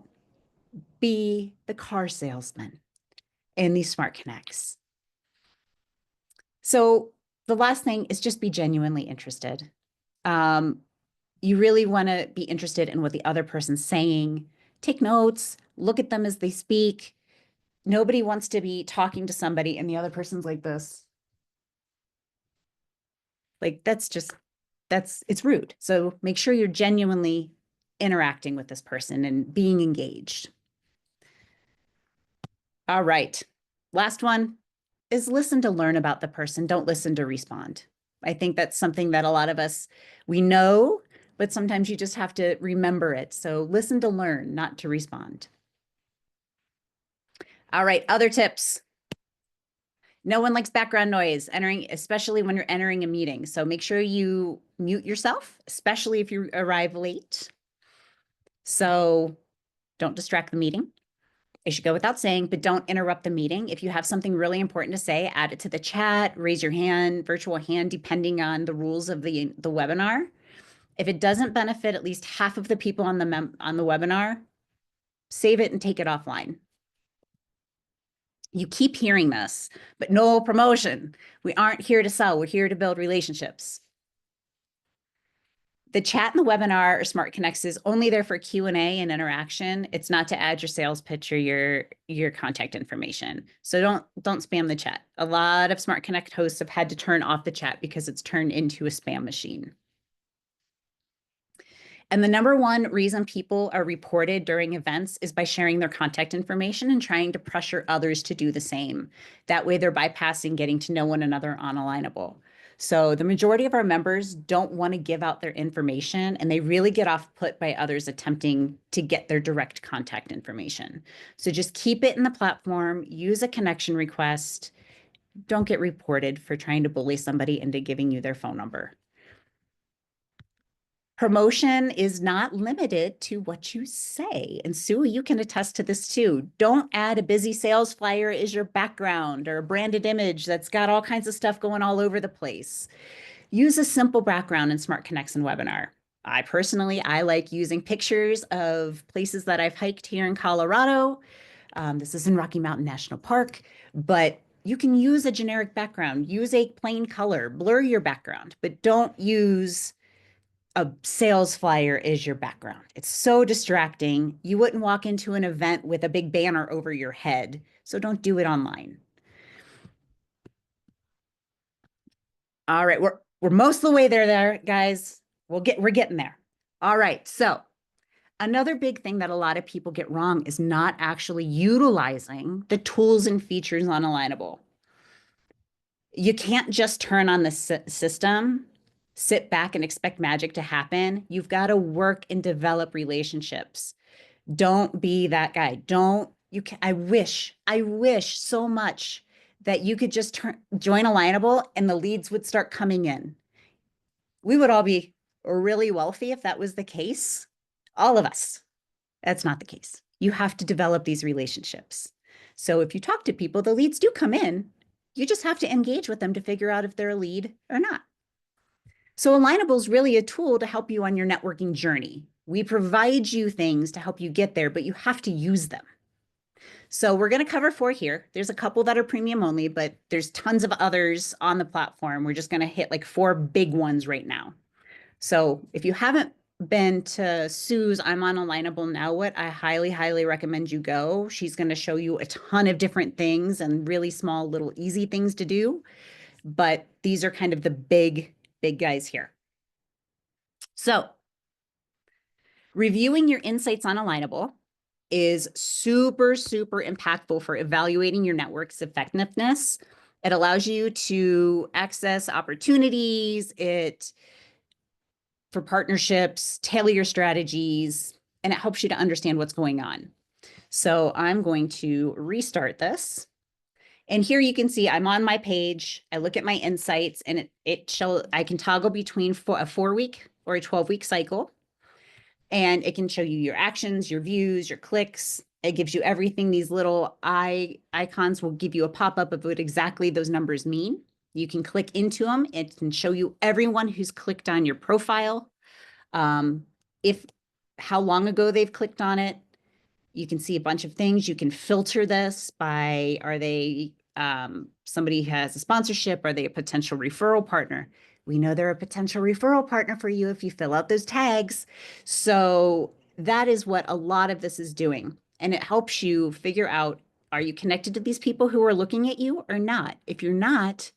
be the car salesman in these Smart Connects. So the last thing is just be genuinely interested. You really want to be interested in what the other person's saying. Take notes, look at them as they speak. Nobody wants to be talking to somebody and the other person's like this. Like it's rude. So make sure you're genuinely interacting with this person and being engaged. All right. Last one is listen to learn about the person. Don't listen to respond. I think that's something that a lot of us, we know, but sometimes you just have to remember it. So listen to learn, not to respond. All right, other tips. No one likes background noise especially when you're entering a meeting. So make sure you mute yourself, especially if you arrive late. So don't distract the meeting. It should go without saying, but don't interrupt the meeting. If you have something really important to say, add it to the chat, raise your hand, virtual hand, depending on the rules of the webinar. If it doesn't benefit at least half of the people on the webinar, save it and take it offline. You keep hearing this, but no promotion. We aren't here to sell. We're here to build relationships. The chat in the webinar or Smart Connects is only there for Q&A and interaction. It's not to add your sales pitch or your contact information. So don't spam the chat. A lot of Smart Connect hosts have had to turn off the chat because it's turned into a spam machine. And the number one reason people are reported during events is by sharing their contact information and trying to pressure others to do the same. That way they're bypassing getting to know one another on Alignable. So the majority of our members don't want to give out their information, and they really get off put by others attempting to get their direct contact information. So just keep it in the platform, use a connection request. Don't get reported for trying to bully somebody into giving you their phone number. Promotion is not limited to what you say. And Sue, you can attest to this too. Don't add a busy sales flyer as your background or a branded image that's got all kinds of stuff going all over the place. Use a simple background in Smart Connects and Webinar. I like using pictures of places that I've hiked here in Colorado. This is in Rocky Mountain National Park, but you can use a generic background, use a plain color, blur your background, but don't use a sales flyer is your background. It's so distracting. You wouldn't walk into an event with a big banner over your head. So don't do it online. All right, we're most of the way there, guys. We're getting there. All right, so another big thing that a lot of people get wrong is not actually utilizing the tools and features on Alignable. You can't just turn on the system, sit back and expect magic to happen. You've got to work and develop relationships. Don't be that guy. I wish so much that you could just join Alignable and the leads would start coming in. We would all be really wealthy if that was the case. All of us. That's not the case. You have to develop these relationships. So if you talk to people, the leads do come in. You just have to engage with them to figure out if they're a lead or not. So Alignable is really a tool to help you on your networking journey. We provide you things to help you get there, but you have to use them. So we're going to cover 4 here. There's a couple that are premium only, but there's tons of others on the platform. We're just going to hit like 4 big ones right now. So if you haven't been to Sue's I'm on Alignable Now What, I highly, highly recommend you go. She's going to show you a ton of different things and really small, little easy things to do. But these are kind of the big guys here. So reviewing your insights on Alignable is super, super impactful for evaluating your network's effectiveness. It allows you to access opportunities, for partnerships, tailor your strategies, and it helps you to understand what's going on. So I'm going to restart this. And here you can see I'm on my page. I look at my insights and I can toggle between a 4-week or a 12-week cycle. And it can show you your actions, your views, your clicks. It gives you everything. These little icons will give you a pop-up of what exactly those numbers mean. You can click into them. It can show you everyone who's clicked on your profile. If how long ago they've clicked on it. You can see a bunch of things. You can filter this by, are they somebody has a sponsorship? Are they a potential referral partner? We know they're a potential referral partner for you if you fill out those tags. So that is what a lot of this is doing. And it helps you figure out, are you connected to these people who are looking at you or not? If you're not,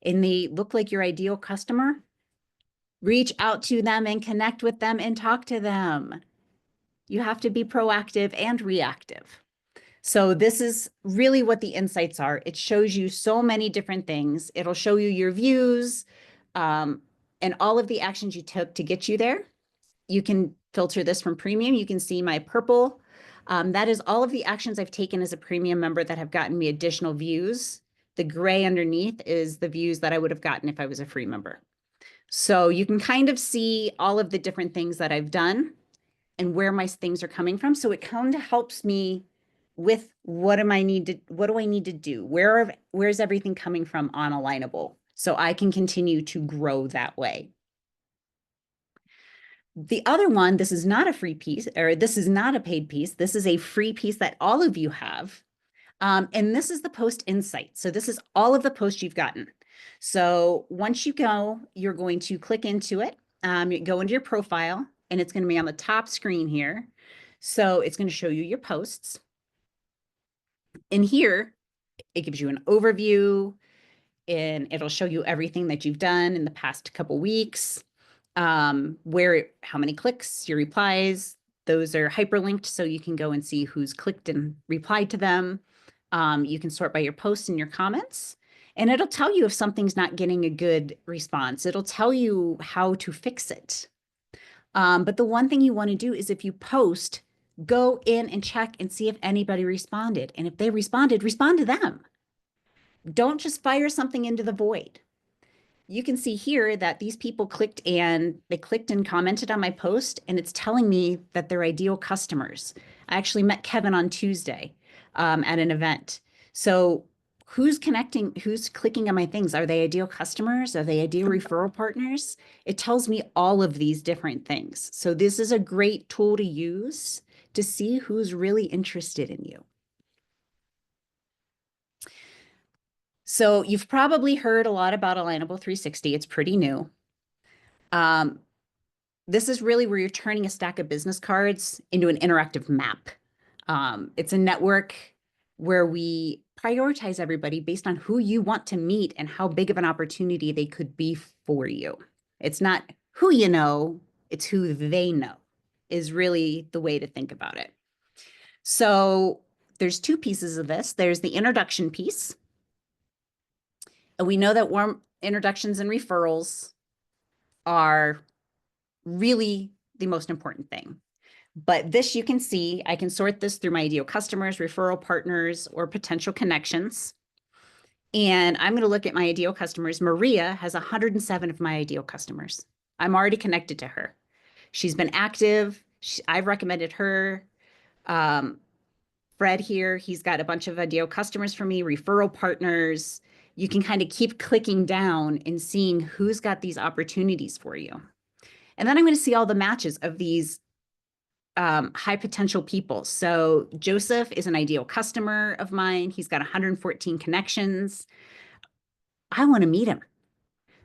and they look like your ideal customer, reach out to them and connect with them and talk to them. You have to be proactive and reactive. So this is really what the insights are. It shows you so many different things. It'll show you your views and all of the actions you took to get you there. You can filter this from premium. You can see my purple. That is all of the actions I've taken as a premium member that have gotten me additional views. The gray underneath is the views that I would have gotten if I was a free member. So you can kind of see all of the different things that I've done and where my things are coming from. So it kind of helps me with what do I need to do? Where's everything coming from on Alignable? So I can continue to grow that way. The other one, this is not a free piece, or this is not a paid piece. This is a free piece that all of you have. And this is the post insight. So this is all of the posts you've gotten. So once you go, you're going to click into it. You go into your profile, and it's going to be on the top screen here. So it's going to show you your posts. In here, it gives you an overview, and it'll show you everything that you've done in the past couple weeks, how many clicks, your replies. Those are hyperlinked, so you can go and see who's clicked and replied to them. You can sort by your posts and your comments, and it'll tell you if something's not getting a good response. It'll tell you how to fix it. But the one thing you want to do is if you post, go in and check and see if anybody responded. And if they responded, respond to them. Don't just fire something into the void. You can see here that these people clicked and commented on my post, and it's telling me that they're ideal customers. I actually met Kevin on Tuesday at an event. So who's clicking on my things? Are they ideal customers? Are they ideal referral partners? It tells me all of these different things. So this is a great tool to use to see who's really interested in you. So you've probably heard a lot about Alignable 360. It's pretty new. This is really where you're turning a stack of business cards into an interactive map. It's a network where we prioritize everybody based on who you want to meet and how big of an opportunity they could be for you. It's not who you know, it's who they know is really the way to think about it. So there's two pieces of this. There's the introduction piece. We know that warm introductions and referrals are really the most important thing. But this, you can see, I can sort this through my ideal customers, referral partners, or potential connections. And I'm going to look at my ideal customers. Maria has 107 of my ideal customers. I'm already connected to her. She's been active. I've recommended her. Fred here, he's got a bunch of ideal customers for me, referral partners. You can kind of keep clicking down and seeing who's got these opportunities for you. And then I'm going to see all the matches of these high potential people. So Joseph is an ideal customer of mine. He's got 114 connections. I want to meet him.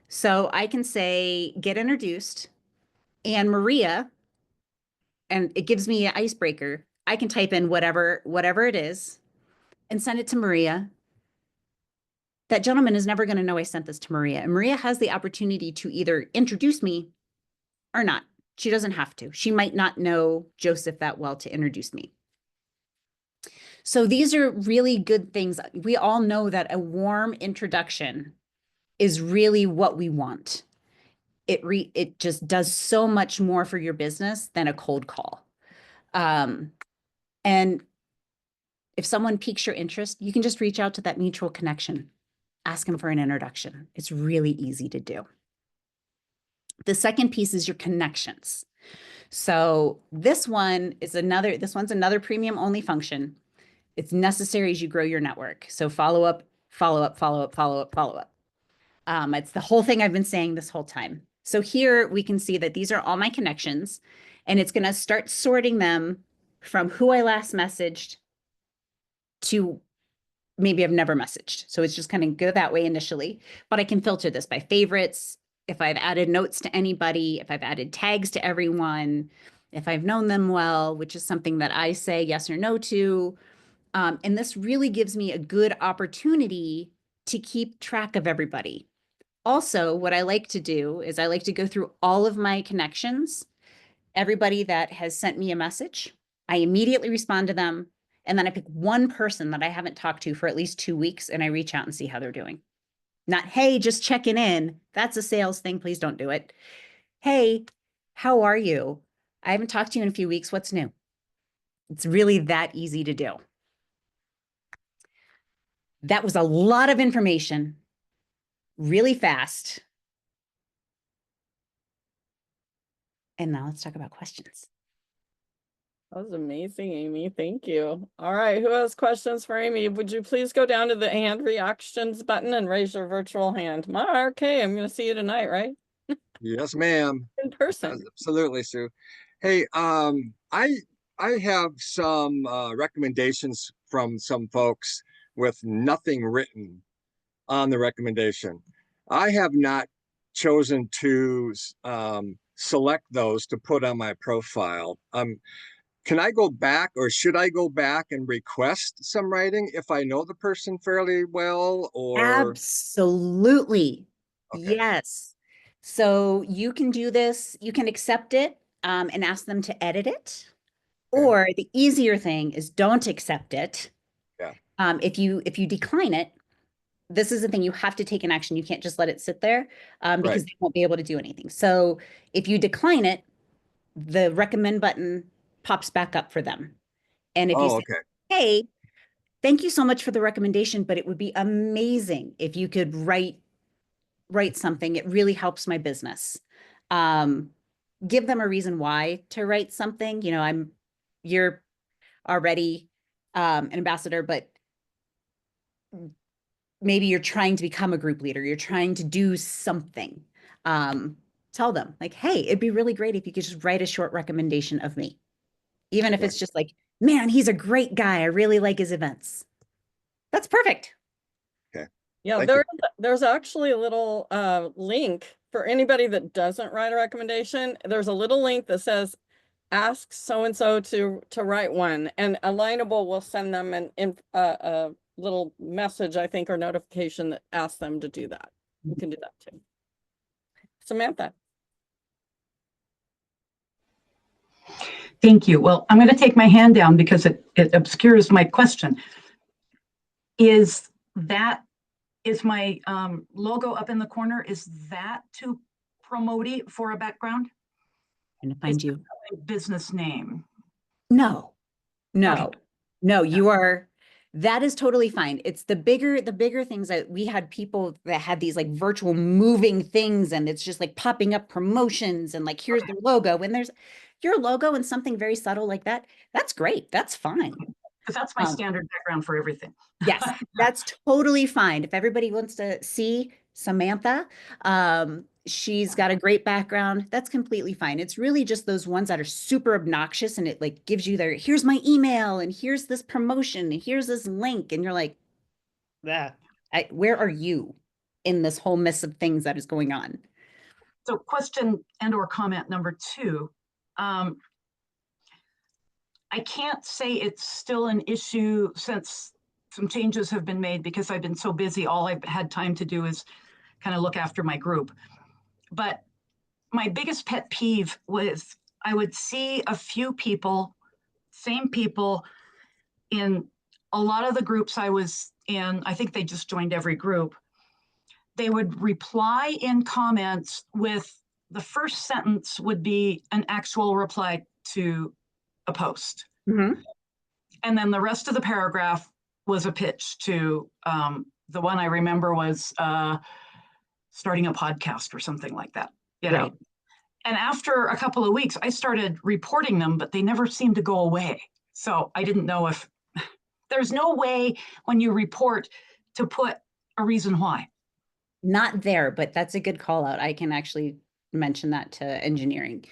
So I can say, get introduced. And Maria, and it gives me an icebreaker. I can type in whatever it is and send it to Maria. That gentleman is never going to know I sent this to Maria. And Maria has the opportunity to either introduce me or not. She doesn't have to. She might not know Joseph that well to introduce me. So these are really good things. We all know that a warm introduction is really what we want. It just does so much more for your business than a cold call. And if someone piques your interest, you can just reach out to that mutual connection. Ask them for an introduction. It's really easy to do. The second piece is your connections. So this one's another premium only function. It's necessary as you grow your network. So follow up, follow up, follow up, follow up, follow up. It's the whole thing I've been saying this whole time. So here we can see that these are all my connections, and it's going to start sorting them from who I last messaged to maybe I've never messaged. So it's just kind of go that way initially, but I can filter this by favorites, if I've added notes to anybody, if I've added tags to everyone, if I've known them well, which is something that I say yes or no to. And this really gives me a good opportunity to keep track of everybody. Also, what I like to do is I like to go through all of my connections, everybody that has sent me a message. I immediately respond to them. And then I pick one person that I haven't talked to for at least 2 weeks and I reach out and see how they're doing. Not, hey, just checking in. That's a sales thing. Please don't do it. Hey, how are you? I haven't talked to you in a few weeks. What's new? It's really that easy to do. That was a lot of information, really fast. And now let's talk about questions. That was amazing, Amy. Thank you. All right, who has questions for Amy? Would you please go down to the hand reactions button and raise your virtual hand? Mark, hey, I'm going to see you tonight, right? Yes, ma'am. In person. Absolutely, Sue. Hey, I have some recommendations from some folks with nothing written on the recommendation. I have not chosen to select those to put on my profile. Can I go back, or should I go back and request some writing if I know the person fairly well, or? Absolutely. Okay. Yes. So you can do this, you can accept it and ask them to edit it. Okay. Or the easier thing is don't accept it. Yeah. If you decline it, this is the thing, you have to take an action. You can't just let it sit there because Right. they won't be able to do anything. So if you decline it, the recommend button pops back up for them. And if you Oh, say, okay. hey, thank you so much for the recommendation, but it would be amazing if you could write something. It really helps my business. Give them a reason why to write something. You know, you're already an ambassador, but maybe you're trying to become a group leader. You're trying to do something. Tell them like, hey, it'd be really great if you could just write a short recommendation of me. Even if Okay. it's just like, man, he's a great guy. I really like his events. That's perfect. Okay. Yeah, there's actually a little link for anybody that doesn't write a recommendation. There's a little link that says, ask so-and-so to write one, and Alignable will send them a little message, I think, or notification that asks them to do that. You can do that too. Samantha. Thank you. Well, I'm going to take my hand down because it obscures my question. Is my logo up in the corner? Is that to promote it for a background? And to find you. Business name. No, Okay. you are, that is totally fine. It's the bigger things that we had people that had these like virtual moving things and it's just like popping up promotions and like, here's the logo. When there's your logo and something very subtle like that, that's great. That's fine. Because that's my standard background for everything. Yes, that's totally fine. If everybody wants to see Samantha, she's got a great background. That's completely fine. It's really just those ones that are super obnoxious and it like gives you here's my email and here's this promotion and here's this link. And you're like, where are you in this whole mess of things that is going on? So question and/or comment number 2. I can't say it's still an issue since some changes have been made because I've been so busy. All I've had time to do is kind of look after my group. But my biggest pet peeve was I would see a few people, same people, in a lot of the groups I was in. I think they just joined every group. They would reply in comments with the first sentence would be an actual reply to a post. Mm-hmm. And then the rest of the paragraph was a pitch to the one I remember was starting a podcast or something like that. You know? Right. And after a couple of weeks, I started reporting them, but they never seemed to go away. So I didn't know if there's no way when you report to put a reason why. Not there, but that's a good call out. I can actually mention that to engineering.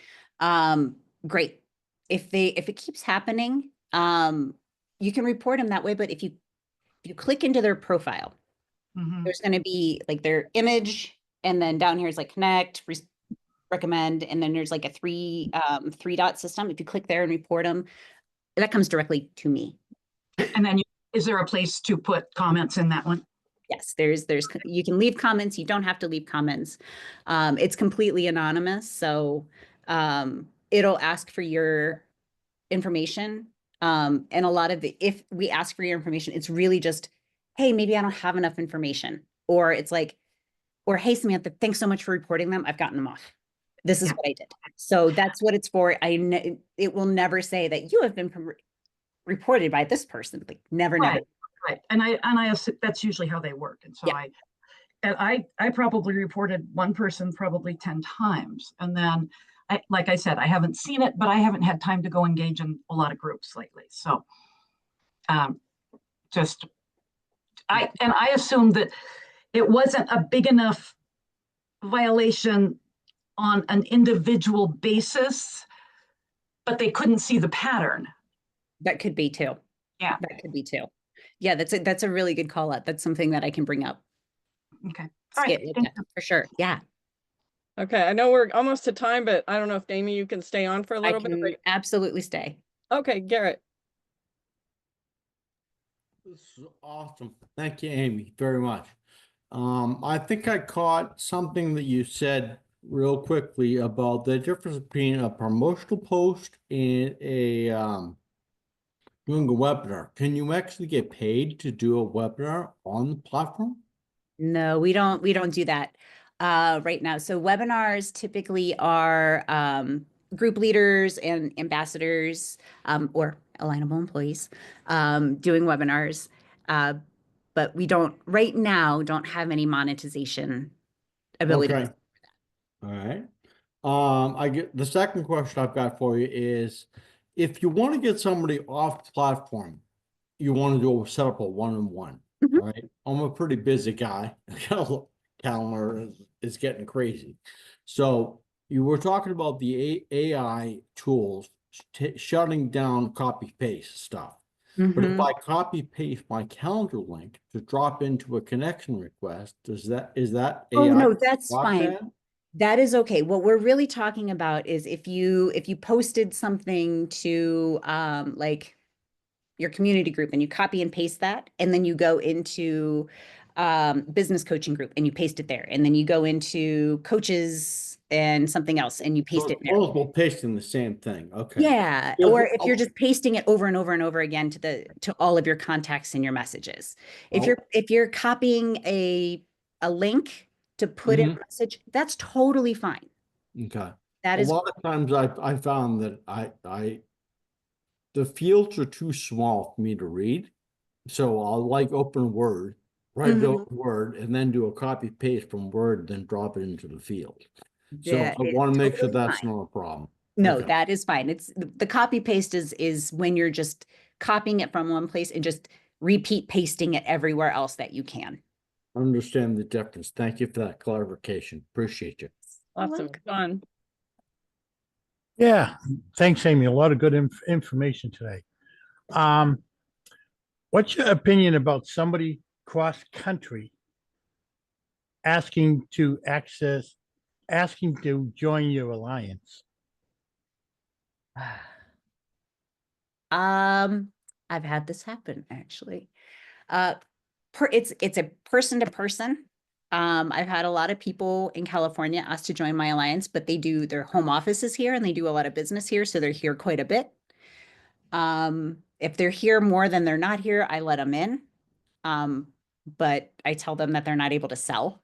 Great. If it keeps happening, you can report them that way, but if you click into their profile, Mhm. there's going to be like their image, and then down here is like connect, recommend, and then there's like a three dot system. If you click there and report them, that comes directly to me. And then is there a place to put comments in that one? Yes, you can leave comments. You don't have to leave comments. It's completely anonymous. So it'll ask for your information. And a lot of if we ask for your information, it's really just, hey, maybe I don't have enough information. Or it's like, or hey, Samantha, thanks so much for reporting them. I've gotten them off. This is what I did. So that's what it's for. It will never say that you have been reported by this person. Like never. Right. And I assume that's usually how they work. And so Yeah. I probably reported one person probably 10 times. And then like I said, I haven't seen it, but I haven't had time to go engage in a lot of groups lately. So just I assumed that it wasn't a big enough violation on an individual basis, but they couldn't see the pattern. That could be too. Yeah. That could be too. Yeah, that's a really good call out. That's something that I can bring up. Okay. All right. For sure. Yeah. Okay, I know we're almost to time, but I don't know if Damien, you can stay on for a I little can bit. absolutely stay. Okay, Garrett. This is awesome. Thank you, Amy, very much. I think I caught something that you said real quickly about the difference between a promotional post and a doing a webinar. Can you actually get paid to do a webinar on the platform? No, we don't do that right now. So webinars typically are group leaders and ambassadors or alignable employees doing webinars. But we don't right now don't have any monetization ability. Okay. All right. I get the second question I've got for you is if you want to get somebody off the platform, you want to do set up a one-on-one. Mhm. All right. I'm a pretty busy guy. Calendar is getting crazy. So you were talking about the AI tools shutting down copy paste stuff. But if Mhm. I copy paste my calendar link to drop into a connection request, is that Oh AI no, that's block fine. that? That is okay. What we're really talking about is if you posted something to like your community group and you copy and paste that, and then you go into business coaching group and you paste it there, and then you go into coaches and something else and you So paste it it's there. multiple pasting the same thing. Okay. Yeah, Yeah, or if you're just pasting it over and over and over again to all of your contacts in your messages. If you're copying a link to put in a message, that's totally fine. Okay. That A is lot of times I found that the fields are too small for me to read. So I'll like open Word, write the Mhm. Word, and then do a copy paste from Word, then drop it into the field. So That I is want to make sure totally that's fine. not a problem. No, Okay. that is fine. It's the copy paste is when you're just copying it from one place and just repeat pasting it everywhere else that you can. Understand the difference. Thank you for that clarification. Appreciate you. Awesome, John. Yeah, thanks, Amy. A lot of good information today. What's your opinion about somebody cross country asking to join your alliance? I've had this happen actually. It's a person to person. I've had a lot of people in California ask to join my alliance, but their home offices here and they do a lot of business here, so they're here quite a bit. If they're here more than they're not here, I let them in. But I tell them that they're not able to sell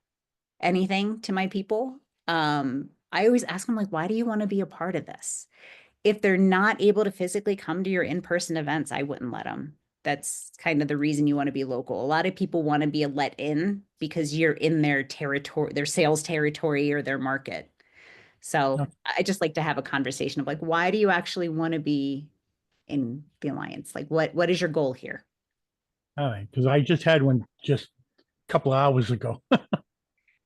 anything to my people. I always ask them, like, why do you want to be a part of this? If they're not able to physically come to your in-person events, I wouldn't let them. That's kind of the reason you want to be local. A lot of people want to be let in because you're in their territory, their sales territory or their market. So I just like to have a conversation of like, why do you actually want to be in the alliance? Like, what is your goal here? All right, because I just had one just a couple of hours ago.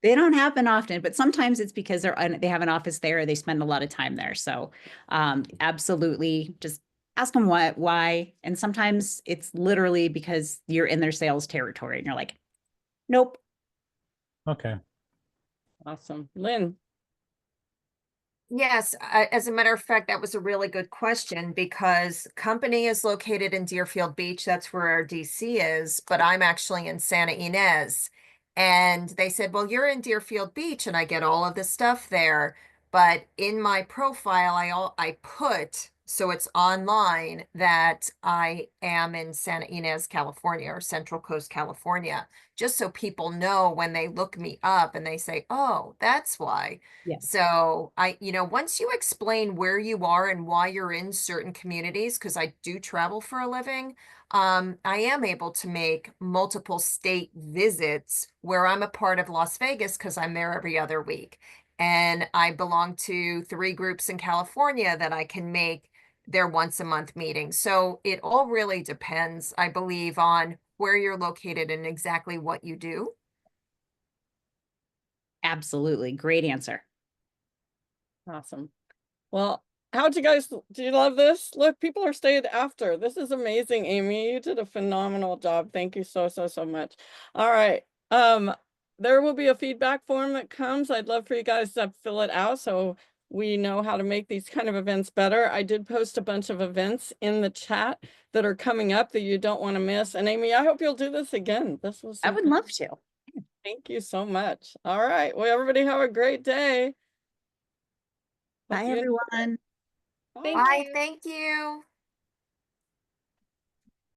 They don't happen often, but sometimes it's because they have an office there, or they spend a lot of time there. So absolutely just ask them what, why. And sometimes it's literally because you're in their sales territory and you're like, nope. Okay. Awesome. Lynn. Yes, as a matter of fact, that was a really good question because company is located in Deerfield Beach. That's where our DC is, but I'm actually in Santa Ynez. And they said, well, you're in Deerfield Beach and I get all of the stuff there. But in my profile, I put, so it's online, that I am in Santa Ynez, California, or Central Coast, California, just so people know when they look me up and they say, oh, that's why. Yes. So once you explain where you are and why you're in certain communities, because I do travel for a living, I am able to make multiple state visits where I'm a part of Las Vegas because I'm there every other week. And I belong to 3 groups in California that I can make their once a month meetings. So it all really depends, I believe, on where you're located and exactly what you do. Absolutely. Great answer. Awesome. Well, how'd you guys, do you love this? Look, people are staying after. This is amazing, Amy. You did a phenomenal job. Thank you so much. All right. There will be a feedback form that comes. I'd love for you guys to fill it out so we know how to make these kind of events better. I did post a bunch of events in the chat that are coming up that you don't want to miss. And Amy, I hope you'll do this again. This was I would love to. Thank you so much. All right. Well, everybody have a great day. Bye, everyone. Bye. Bye, thank you.